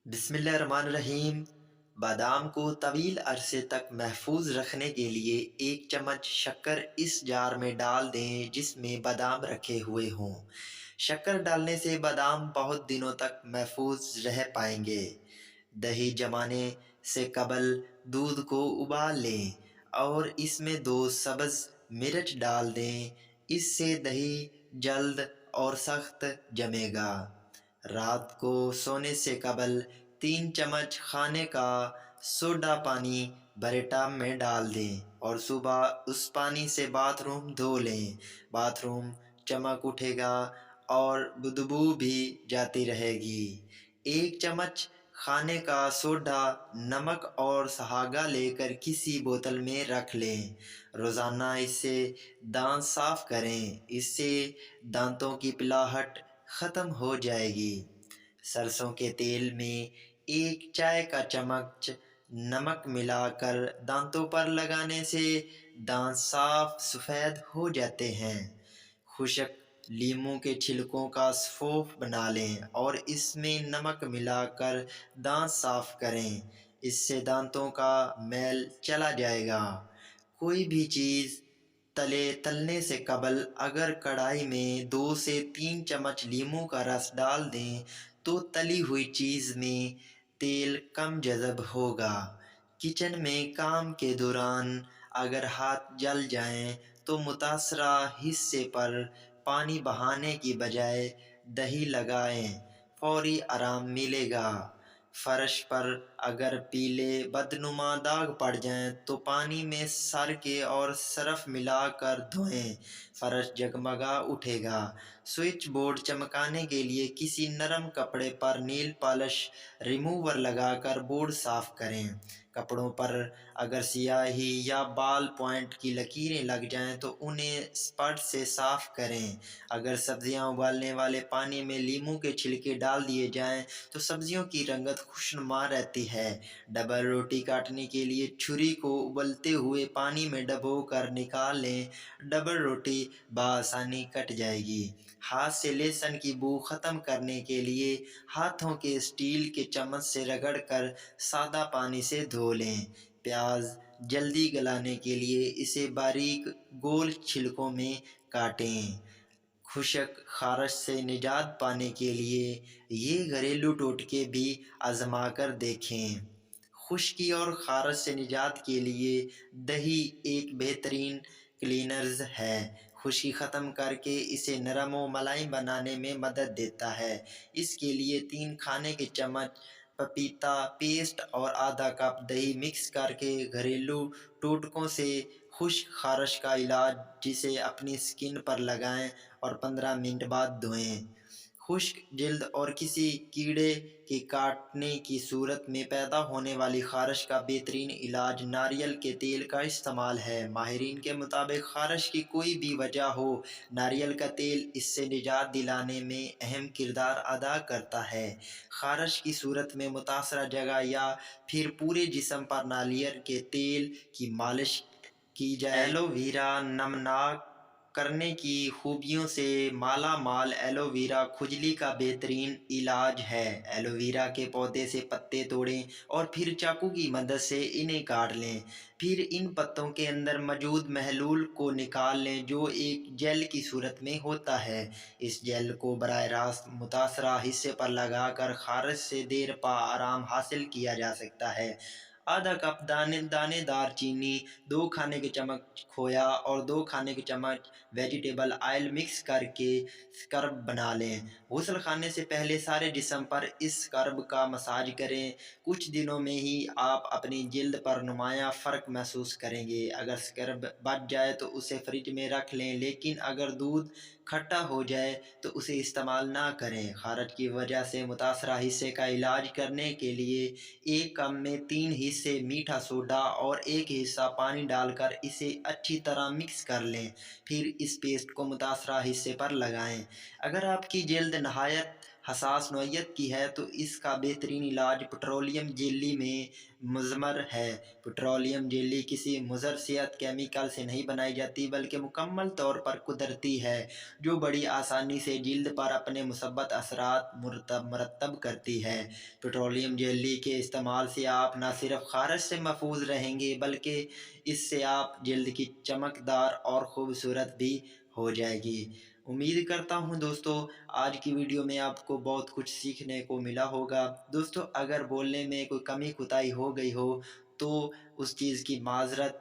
بسم اللہ الرحمن الرحیم۔ بادام کو طویل عرصے تک محفوظ رکھنے کے لیے 1 چمچ شکر اس جار میں ڈال دیں جس میں بادام رکھے ہوئے ہوں۔ شکر ڈالنے سے بادام بہت دنوں تک محفوظ رہ پائیں گے۔ دہی جمانے سے قبل دودھ کو ابال لیں اور اس میں 2 سبز مرچ ڈال دیں۔ اس سے دہی جلد اور سخت جمے گا۔ رات کو سونے سے قبل 3 چمچ کھانے کا سوڈا پانی بھرے ٹب میں ڈال دیں اور صبح اس پانی سے باتھ روم دھو لیں۔ باتھ روم چمک اٹھے گا اور بدبو بھی جاتی رہے گی۔ 1 چمچ کھانے کا سوڈا، نمک اور سہاگا لے کر کسی بوتل میں رکھ لیں۔ روزانہ اس سے دانت صاف کریں۔ اس سے دانتوں کی پلاہٹ ختم ہو جائے گی۔ سرسوں کے تیل میں 1 چائے کا چمچ نمک ملا کر دانتوں پر لگانے سے دانت صاف سفید ہو جاتے ہیں۔ خشک لیموں کے چھلکوں کا سفوف بنا لیں اور اس میں نمک ملا کر دانت صاف کریں۔ اس سے دانتوں کا میل چلا جائے گا۔ کوئی بھی چیز تلنے سے قبل اگر کڑھائی میں 2 سے 3 چمچ لیموں کا رس ڈال دیں تو تلی ہوئی چیز میں تیل کم جذب ہوگا۔ کچن میں کام کے دوران اگر ہاتھ جل جائیں تو متاثرہ حصے پر پانی بہانے کی بجائے دہی لگائیں، فوری آرام ملے گا۔ فرش پر اگر پیلے بدنما داغ پڑ جائیں تو پانی میں سرکے اور سرف ملا کر دھوئیں، فرش جگمگا اٹھے گا۔ سوئچ بورڈ چمکانے کے لیے کسی نرم کپڑے پر نیل پالش ریموور لگا کر بورڈ صاف کریں۔ کپڑوں پر اگر سیاہی یا بال پوائنٹ کی لکیریں لگ جائیں تو انہیں اسپاٹ سے صاف کریں۔ اگر سبزیاں ابالنے والے پانی میں لیموں کے چھلکے ڈال دیے جائیں تو سبزیوں کی رنگت خوشنما رہتی ہے۔ ڈبل روٹی کاٹنے کے لیے چھری کو ابلتے ہوئے پانی میں ڈبو کر نکال لیں، ڈبل روٹی بآسانی کٹ جائے گی۔ ہاتھ سے لہسن کی بو ختم کرنے کے لیے ہاتھوں کے اسٹیل کے چمچ سے رگڑ کر سادہ پانی سے دھو لیں۔ پیاز جلدی گلانے کے لیے اسے باریک گول چھلکوں میں کاٹیں۔ خشک خارش سے نجات پانے کے لیے یہ گھریلو ٹوٹکے بھی آزما کر دیکھیں۔ خشکی اور خارش سے نجات کے لیے دہی ایک بہترین کلینرز ہے۔ خشکی ختم کر کے اسے نرم و ملائم بنانے میں مدد دیتا ہے۔ اس کے لیے 3 کھانے کے چمچ پپیتا پیسٹ اور آدھا کپ دہی مکس کر کے گھریلو ٹوٹکوں سے خشک خارش کا علاج جسے اپنی سکن پر لگائیں اور 15 منٹ بعد دھوئیں۔ خشک جلد اور کسی کیڑے کے کاٹنے کی صورت میں پیدا ہونے والی خارش کا بہترین علاج ناریل کے تیل کا استعمال ہے۔ ماہرین کے مطابق خارش کی کوئی بھی وجہ ہو، ناریل کا تیل اس سے نجات دلانے میں اہم کردار ادا کرتا ہے۔ خارش کی صورت میں متاثرہ جگہ یا پھر پورے جسم پر ناریل کے تیل کی مالش کی جائے۔ ایلو ویرا نمناک کرنے کی خوبیوں سے مالا مال ایلو ویرا کھجلی کا بہترین علاج ہے۔ ایلو ویرا کے پودے سے پتے توڑیں اور پھر چاقو کی مدد سے انہیں کاٹ لیں۔ پھر ان پتوں کے اندر موجود محلول کو نکال لیں جو ایک جیل کی صورت میں ہوتا ہے۔ اس جیل کو براہ راست متاثرہ حصے پر لگا کر خارش سے دیر پا آرام حاصل کیا جا سکتا ہے۔ آدھا کپ دانے دار چینی، 2 کھانے کے چمچ کھویا اور 2 کھانے کے چمچ ویجیٹیبل آئل مکس کر کے اسکرب بنا لیں۔ غسل خانے سے پہلے سارے جسم پر اس اسکرب کا مساج کریں۔ کچھ دنوں میں ہی آپ اپنی جلد پر نمایاں فرق محسوس کریں گے۔ اگر اسکرب بچ جائے تو اسے فریج میں رکھ لیں، لیکن اگر دودھ کھٹا ہو جائے تو اسے استعمال نہ کریں۔ خارش کی وجہ سے متاثرہ حصے کا علاج کرنے کے لیے ایک کپ میں 3 حصے میٹھا سوڈا اور 1 حصہ پانی ڈال کر اسے اچھی طرح مکس کر لیں، پھر اس پیسٹ کو متاثرہ حصے پر لگائیں۔ اگر آپ کی جلد نہایت حساس نوعیت کی ہے تو اس کا بہترین علاج پیٹرولیم جیلی میں مضمر ہے۔ پیٹرولیم جیلی کسی مضر صحت کیمیکل سے نہیں بنائی جاتی بلکہ مکمل طور پر قدرتی ہے، جو بڑی آسانی سے جلد پر اپنے مثبت اثرات مرتب کرتی ہے۔ پیٹرولیم جیلی کے استعمال سے آپ نہ صرف خارش سے محفوظ رہیں گے بلکہ اس سے آپ جلد کی چمکدار اور خوبصورت بھی ہو جائے گی۔ امید کرتا ہوں دوستو آج کی ویڈیو میں آپ کو بہت کچھ سیکھنے کو ملا ہوگا۔ دوستو اگر بولنے میں کوئی کمی کوتاہی ہو گئی ہو تو اس چیز کی معذرت